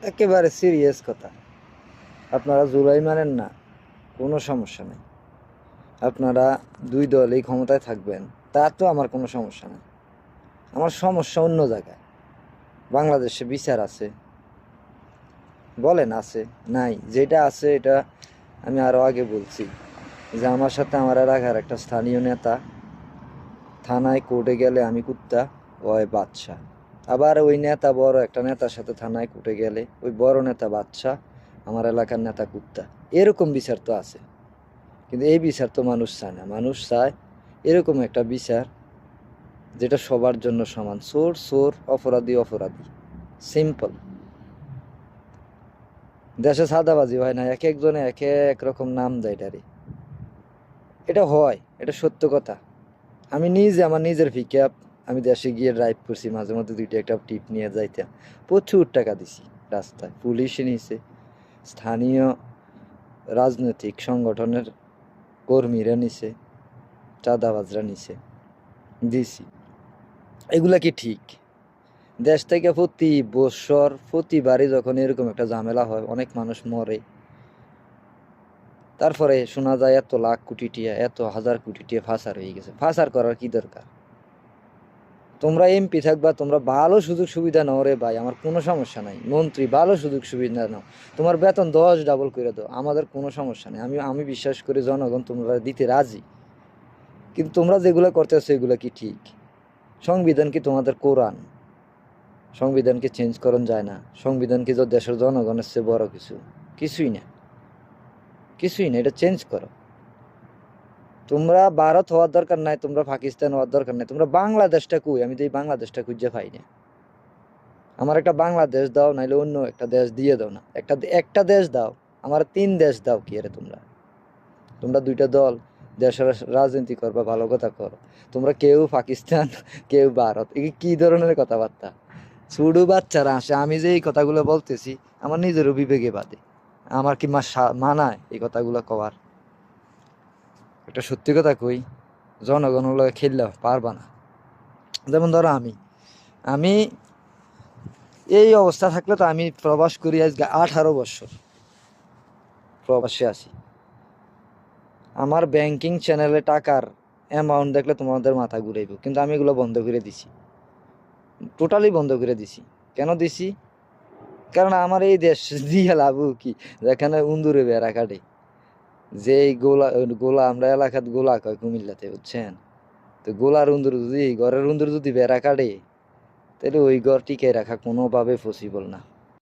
একেবারে সিরিয়াস কথা। আপনারা জুলাই মানেন না, কোনো সমস্যা নেই। আপনারা দুই দলই ক্ষমতায় থাকবেন, তা তো আমার কোনো সমস্যা নেই। আমার সমস্যা অন্য জায়গায়। বাংলাদেশে বিচার আছে, বলেন আছে নাই? যেটা আছে এটা আমি আরও আগে বলছি, যে আমার সাথে আমার এলাকার একটা স্থানীয় নেতা থানায় কোর্টে গেলে আমি কুত্তা, ওই বাদশা। আবার ওই নেতা বড় একটা নেতার সাথে থানায় কোর্টে গেলে ওই বড় নেতা বাদশা, আমার এলাকার নেতা কুত্তা। এরকম বিচার তো আছে, কিন্তু এই বিচার তো মানুষ চায় না। মানুষ চায় এরকম একটা বিচার যেটা সবার জন্য সমান। চোর চোর, অপরাধী অপরাধী, সিম্পল। দেশে সাদাবাজি হয় না, এক একজনে এক এক রকম নাম দেয় এটারে। এটা হয়, এটা সত্য কথা। আমি নিজে আমার নিজের পিকআপ আমি দেশে গিয়ে ড্রাইভ করছি, মাঝে মধ্যে দুইটা একটা টিপ নিয়ে যাইতাম। প্রচুর টাকা দিছি রাস্তায়, পুলিশে নিছে, স্থানীয় রাজনৈতিক সংগঠনের কর্মীরা নিছে, চাঁদাবাজরা নিছে, দিছি। এগুলা কি ঠিক? দেশ থেকে প্রতি বছর প্রতিবারই যখন এরকম একটা ঝামেলা হয়, অনেক মানুষ মরে, তারপরে শোনা যায় এত লাখ কোটি টিয়া, এত হাজার কোটি টিয়া ফাঁসার হয়ে গেছে। ফাঁসার করার কি দরকার? তোমরা এমপি থাকবা, তোমরা ভালো সুযোগ সুবিধা নাও রে ভাই, আমার কোনো সমস্যা নাই। মন্ত্রী, ভালো সুযোগ সুবিধা নাও, তোমার বেতন 10 ডাবল করে দাও, আমাদের কোনো সমস্যা নেই। আমি আমি বিশ্বাস করি জনগণ তোমরা দিতে রাজি। কিন্তু তোমরা যেগুলো করতেছো এগুলো কি ঠিক? সংবিধান কি তোমাদের কোরআন? সংবিধানকে চেঞ্জ করন যায় না? সংবিধান কি দেশের জনগণের চেয়ে বড় কিছু? কিছুই না, কিছুই না। এটা চেঞ্জ করো। তোমরা ভারত হওয়ার দরকার নাই, তোমরা পাকিস্তান হওয়ার দরকার নাই, তোমরা বাংলাদেশটা কই? আমি তো এই বাংলাদেশটা খুঁজে পাই না। আমার একটা বাংলাদেশ দাও, নাইলে অন্য একটা দেশ দিয়ে দাও না। একটা একটা দেশ দাও, আমার 3 দেশ দাও। কি আরে তোমরা তোমরা দুইটা দল দেশের রাজনীতি করবা, ভালো কথা করো। তোমরা কেউ পাকিস্তান, কেউ ভারত, এই কি ধরনের কথাবার্তা? ছোট বাচ্চারা আসে, আমি যে এই কথাগুলো বলতেছি আমার নিজেরও বিবেকে বাদে। আমার কি মানায় এই কথাগুলো কওয়ার? একটা সত্যি কথা কই, জনগণ হলো খেললে পারবা না। যেমন ধরো আমি আমি এই অবস্থা থাকলে তো আমি প্রবাস করি আজকে 18 বছর, প্রবাসে আছি। আমার ব্যাংকিং চ্যানেলে টাকার অ্যামাউন্ট দেখলে তোমাদের মাথা ঘুরাইব, কিন্তু আমি এগুলো বন্ধ করে দিছি, টোটালি বন্ধ করে দিছি। কেন দিছি? কারণ আমার এই দেশ দিয়ে লাভ কি, যেখানে উন্দুরে বেড়া কাটে। যে গোলা গোলা আমরা এলাকাত গোলা কয় কুমিল্লাতে, বুঝছেন? তো গোলার উন্দুর যদি, ঘরের উন্দুর যদি বেড়া কাটে, তাহলে ওই ঘর টিকে রাখা কোনোভাবে পসিবল না।